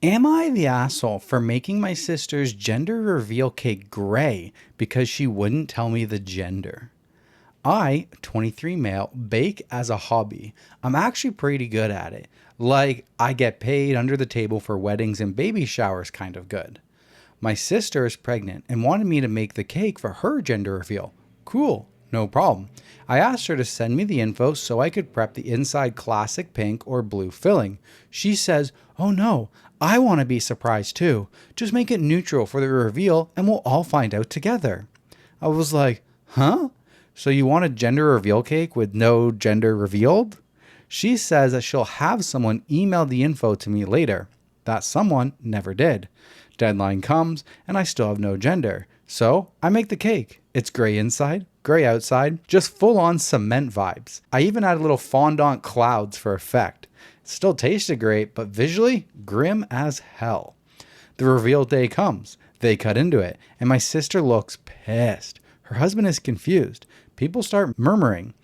Am I the asshole for making my sister's gender reveal cake gray because she wouldn't tell me the gender? I, 23 male, bake as a hobby. I'm actually pretty good at it. Like, I get paid under the table for weddings and baby showers kind of good. My sister is pregnant and wanted me to make the cake for her gender reveal. Cool, no problem. I asked her to send me the info so I could prep the inside classic pink or blue filling. She says, oh no, I want to be surprised too. Just make it neutral for the reveal and we'll all find out together. I was like, huh? So you want a gender reveal cake with no gender revealed? She says that she'll have someone email the info to me later. That someone never did. Deadline comes and I still have no gender. So I make the cake. It's gray inside, gray outside, just full on cement vibes. I even added little fondant clouds for effect. It still tasted great, but visually grim as hell. The reveal day comes. They cut into it and my sister looks pissed. Her husband is confused. People start murmuring.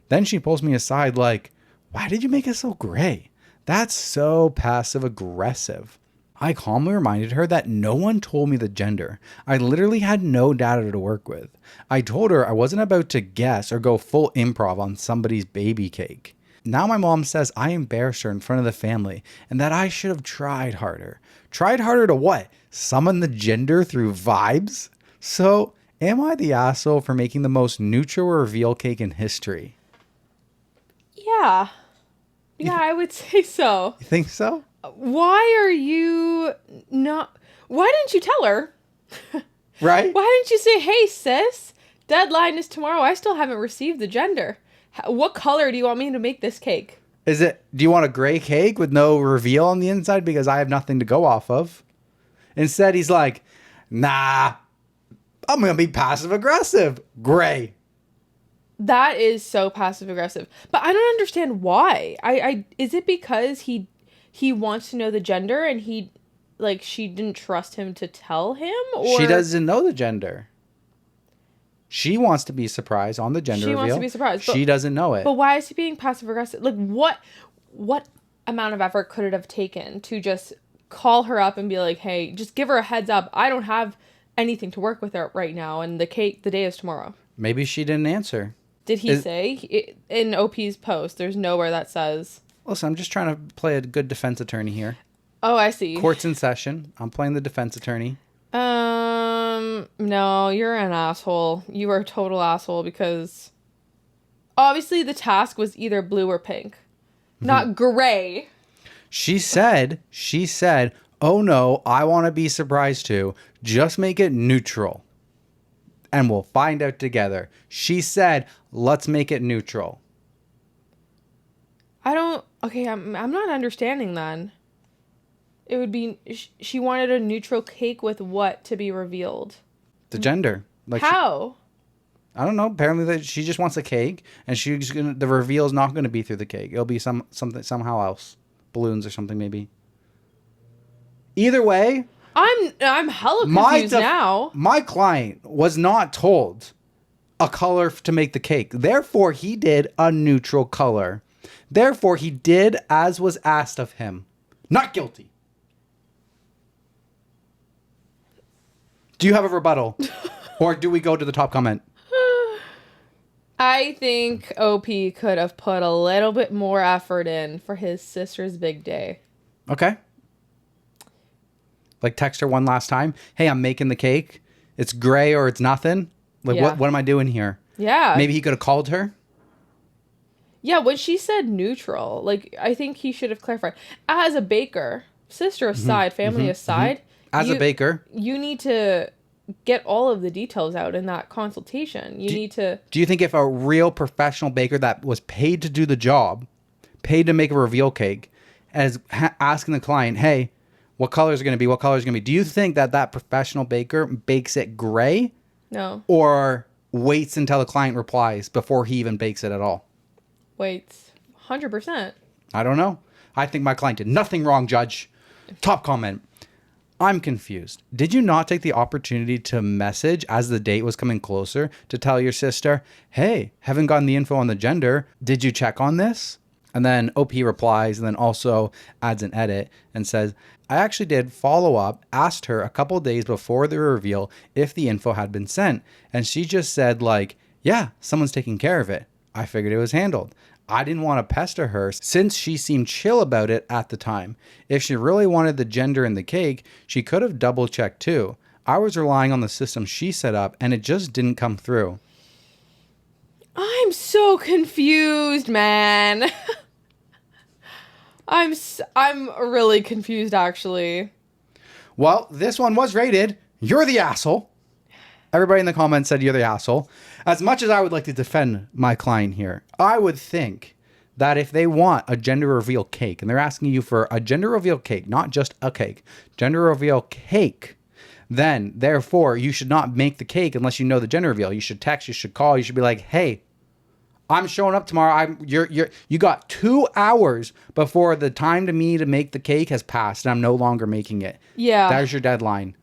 Then she pulls me aside like, why did you make it so gray? That's so passive aggressive. I calmly reminded her that no one told me the gender. I literally had no data to work with. I told her I wasn't about to guess or go full improv on somebody's baby cake. Now my mom says I embarrassed her in front of the family and that I should have tried harder. Tried harder to what? Summon the gender through vibes? So, am I the asshole for making the most neutral reveal cake in history? Yeah. Yeah, I would say so. You think so? Why are you not... Why didn't you tell her? Right? Why didn't you say, hey, sis, deadline is tomorrow. I still haven't received the gender. What color do you want me to make this cake? Do you want a gray cake with no reveal on the inside because I have nothing to go off of? Instead, he's like, nah, I'm going to be passive aggressive. Gray. That is so passive aggressive. But I don't understand why. Is it because he wants to know the gender and she didn't trust him to tell him? Or she doesn't know the gender. She wants to be surprised on the gender reveal. She wants to be surprised. She doesn't know it. But why is he being passive aggressive? Like, what amount of effort could it have taken to just call her up and be like, hey, just give her a heads up. I don't have anything to work with her right now, and the day is tomorrow. Maybe she didn't answer. Did he say? In OP's post, there's nowhere that says... Listen, I'm just trying to play a good defense attorney here. Oh, I see. Court's in session. I'm playing the defense attorney. No, you're an asshole. You are a total asshole because obviously the task was either blue or pink, not gray. She said, oh no, I want to be surprised too. Just make it neutral. And we'll find out together. She said, let's make it neutral. Okay, I'm not understanding then. It would be, she wanted a neutral cake with what to be revealed? The gender. Like how? I don't know. Apparently she just wants a cake and the reveal is not going to be through the cake. It'll be something somehow else. Balloons or something maybe. Either way. I'm hella confused now. My client was not told a color to make the cake. Therefore, he did a neutral color. Therefore, he did as was asked of him. Not guilty. Do you have a rebuttal? Or do we go to the top comment? I think OP could have put a little bit more effort in for his sister's big day. Okay. Like text her one last time. Hey, I'm making the cake. It's gray or it's nothing. Like, yeah. What am I doing here? Yeah. Maybe he could have called her. Yeah, when she said neutral, like, I think he should have clarified. As a baker, sister aside, family aside. As a baker. You need to get all of the details out in that consultation. Do you think if a real professional baker that was paid to do the job, paid to make a reveal cake, as asking the client, hey, what color is it going to be? What color is it going to be? Do you think that professional baker bakes it gray? No. Or waits until the client replies before he even bakes it at all? Waits. 100%. I don't know. I think my client did nothing wrong, Judge. Top comment. I'm confused. Did you not take the opportunity to message as the date was coming closer to tell your sister, hey, haven't gotten the info on the gender. Did you check on this? And then OP replies and then also adds an edit and says, I actually did follow up, asked her a couple days before the reveal if the info had been sent. And she just said like, yeah, someone's taking care of it. I figured it was handled. I didn't want to pester her since she seemed chill about it at the time. If she really wanted the gender in the cake, she could have double checked too. I was relying on the system she set up and it just didn't come through. I'm so confused, man. I'm really confused, actually. Well, this one was rated. You're the asshole. Everybody in the comments said you're the asshole. As much as I would like to defend my client here, I would think that if they want a gender reveal cake and they're asking you for a gender reveal cake, not just a cake, gender reveal cake, then therefore you should not make the cake unless you know the gender reveal. You should text, you should call, you should be like, hey, I'm showing up tomorrow. You got 2 hours before the time to me to make the cake has passed and I'm no longer making it. Yeah. There's your deadline.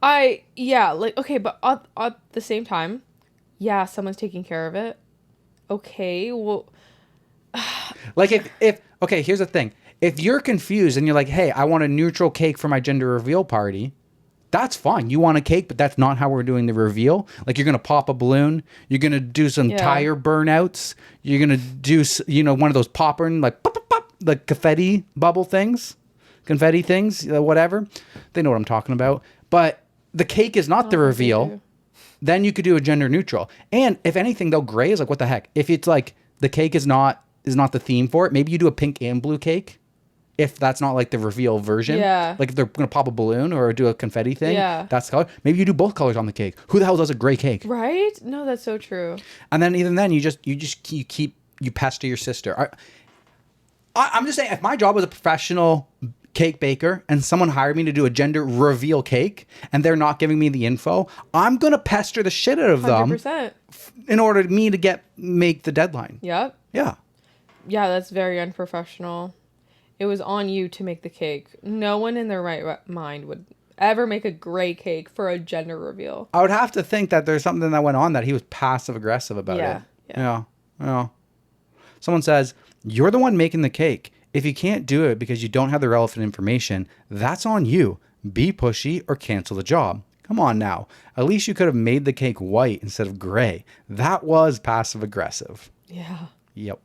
Okay, but at the same time, yeah, someone's taking care of it. Okay, well, like if okay, here's the thing. If you're confused and you're like, hey, I want a neutral cake for my gender reveal party, that's fine. You want a cake, but that's not how we're doing the reveal. Like you're going to pop a balloon. You're going to do some tire burnouts. You're going to do, one of those popper, like pop, pop, pop, the confetti things, whatever. They know what I'm talking about. But the cake is not the reveal. Then you could do a gender neutral. And if anything, though, gray is like, what the heck? If it's like the cake is not the theme for it, maybe you do a pink and blue cake. If that's not like the reveal version. Yeah. Like if they're going to pop a balloon or do a confetti thing. Yeah. That's the color. Maybe you do both colors on the cake. Who the hell does a gray cake? Right? No, that's so true. And then even then you pester your sister. I'm just saying, if my job was a professional cake baker and someone hired me to do a gender reveal cake and they're not giving me the info, I'm going to pester the shit out of 100%. them in order for me to make the deadline. Yep. Yeah. Yeah, that's very unprofessional. It was on you to make the cake. No one in their right mind would ever make a gray cake for a gender reveal. I would have to think that there's something that went on that he was passive aggressive about it. Yeah. Someone says, you're the one making the cake. If you can't do it because you don't have the relevant information, that's on you. Be pushy or cancel the job. Come on now. At least you could have made the cake white instead of gray. That was passive aggressive. Yeah. Yep.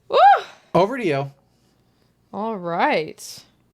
Woo! Over to you. All right.